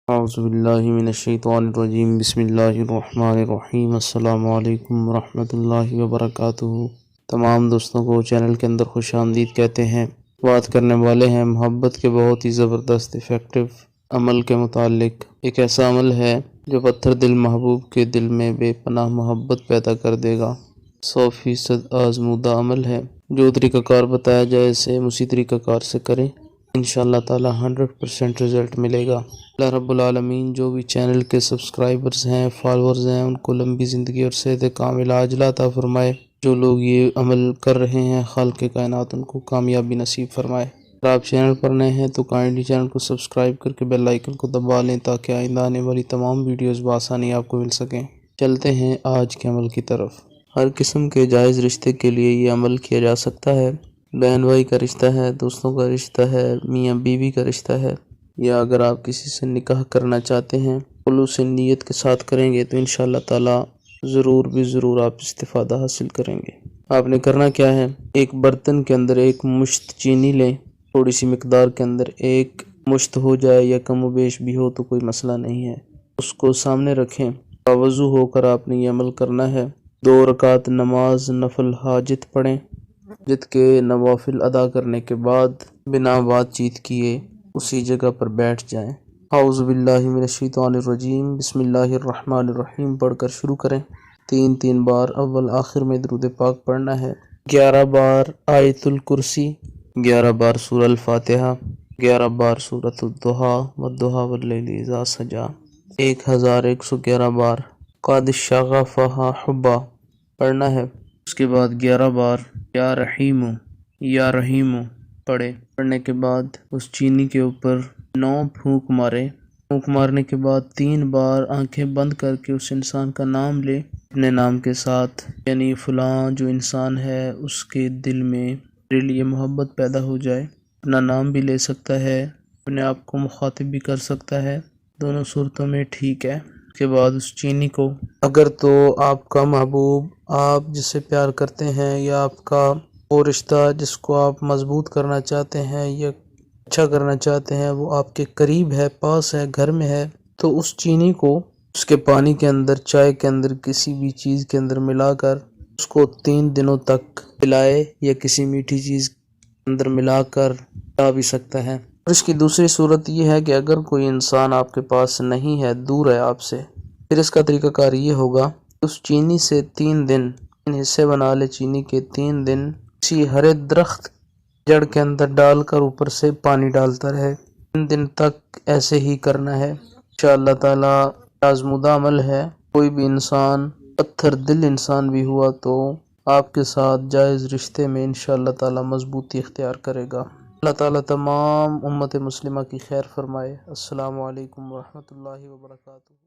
اعوذ باللہ من الشیطان الرجیم بسم اللہ الرحمن الرحیم السلام علیکم ورحمۃ اللہ وبرکاتہ۔ تمام دوستوں کو چینل کے اندر خوش آمدید کہتے ہیں۔ بات کرنے والے ہیں محبت کے بہت ہی زبردست افیکٹو عمل کے متعلق۔ ایک ایسا عمل ہے جو پتھر دل محبوب کے دل میں بے پناہ محبت پیدا کر دے گا۔ 100% آزمودہ عمل ہے۔ جو طریقہ کار بتایا جائے اسے اسی طریقہ کار سے کریں، انشاءاللہ تعالی 100% رزلٹ ملے گا۔ اللہ رب العالمین جو بھی چینل کے سبسکرائبرز ہیں، فالورز ہیں، ان کو لمبی زندگی اور صحت کاملہ عاجلہ عطا فرمائے۔ جو لوگ یہ عمل کر رہے ہیں، خالق کائنات ان کو کامیابی نصیب فرمائے۔ اگر آپ چینل پر نئے ہیں تو کائنڈلی چینل کو سبسکرائب کر کے بیل آئیکن کو دبا لیں تاکہ آئندہ آنے والی تمام ویڈیوز بآسانی آپ کو مل سکیں۔ چلتے ہیں آج کے عمل کی طرف۔ ہر قسم کے جائز رشتے کے لیے یہ عمل کیا جا سکتا ہے۔ بہن بھائی کا رشتہ ہے، دوستوں کا رشتہ ہے، میاں بیوی کا رشتہ ہے، یا اگر آپ کسی سے نکاح کرنا چاہتے ہیں، خلوص نیت کے ساتھ کریں گے تو انشاءاللہ تعالی ضرور آپ استفادہ حاصل کریں گے۔ آپ نے کرنا کیا ہے، ایک برتن کے اندر ایک مشت چینی لیں، تھوڑی سی مقدار کے اندر، ایک مشت ہو جائے یا کم و بیش بھی ہو تو کوئی مسئلہ نہیں ہے، اس کو سامنے رکھیں۔ باوضو ہو کر آپ نے یہ عمل کرنا ہے۔ 2 رکعت نماز نفل حاجت پڑھیں۔ حاجت کے نوافل ادا کرنے کے بعد بنا بات چیت کیے اسی جگہ پر بیٹھ جائیں۔ اعوذ باللہ من الشیطان الرجیم بسم اللہ الرحمن الرحیم پڑھ کر شروع کریں۔ 3 بار اول آخر میں درود پاک پڑھنا ہے۔ 11 بار آیت الکرسی، 11 بار سورہ الفاتحہ، 11 بار سورۃ الضحیٰ والضحیٰ واللیل اذا سجی، 1111 بار قد شغفہا حبا پڑھنا ہے۔ اس کے بعد 11 بار یا رحیم پڑھنے کے بعد اس چینی کے اوپر 9 پھونک مارے۔ پھونک مارنے کے بعد 3 بار آنکھیں بند کر کے اس انسان کا نام لے اپنے نام کے ساتھ، یعنی فلاں جو انسان ہے اس کے دل میں میرے لیے محبت پیدا ہو جائے۔ اپنا نام بھی لے سکتا ہے، اپنے آپ کو مخاطب بھی کر سکتا ہے، دونوں صورتوں میں ٹھیک ہے۔ اس کے بعد اس چینی کو، اگر تو آپ کا محبوب، آپ جسے پیار کرتے ہیں، یا آپ کا وہ رشتہ جس کو آپ مضبوط کرنا چاہتے ہیں یا اچھا کرنا چاہتے ہیں، وہ آپ کے قریب ہے، پاس ہے، گھر میں ہے، تو اس چینی کو اس کے پانی کے اندر، چائے کے اندر، کسی بھی چیز کے اندر ملا کر اس کو 3 دنوں تک پلائے، یا کسی میٹھی چیز کے اندر ملا کر پلا بھی سکتا ہے۔ اور اس کی دوسری صورت یہ ہے کہ اگر کوئی انسان آپ کے پاس نہیں ہے، دور ہے آپ سے، پھر اس کا طریقہ کار یہ ہوگا کہ اس چینی سے 3 دن 3 حصے بنا لے، چینی کے 3 دن کسی ہرے درخت جڑ کے اندر ڈال کر اوپر سے پانی ڈالتا رہے۔ 3 دن تک ایسے ہی کرنا ہے۔ انشاءاللہ تعالی آزمودہ عمل ہے۔ کوئی بھی انسان پتھر دل انسان بھی ہوا تو آپ کے ساتھ جائز رشتے میں انشاءاللہ تعالی مضبوطی اختیار کرے گا۔ اللہ تعالی تمام امت مسلمہ کی خیر فرمائے۔ السلام علیکم ورحمۃ اللہ وبرکاتہ۔